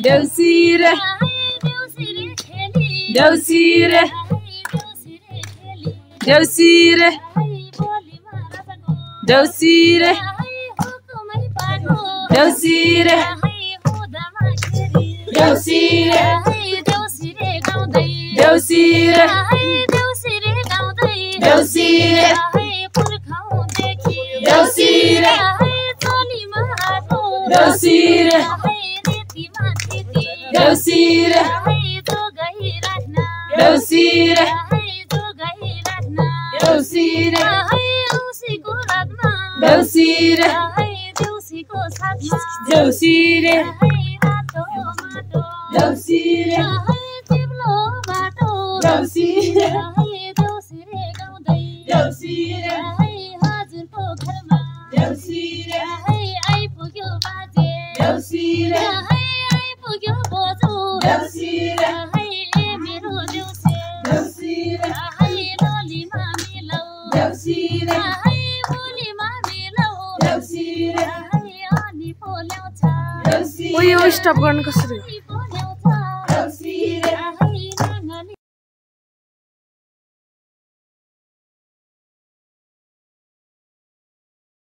देउसिरे देउसिरे देउसिरे देउसिरे देउसिरे देउसिरे देउसिरे देउसिरे देउसिरे देउसिरे देउसिरे देउसिरे देउसिरे देउसिरे देउसिरे देउसिरे देउसिरे देउसिरे हजुरको घरमा देउसिरे आइपुग्यो बाजे देउसिरे आइपुग्यो बोजू देउसिरे मेरो देउसे देउसिरे लोलीमा मिलौ देउसिरे बोलीमा मिलौ देउसिरे अनि पोल्याउँछ देउसिरे यो स्टप गर्नु कसरी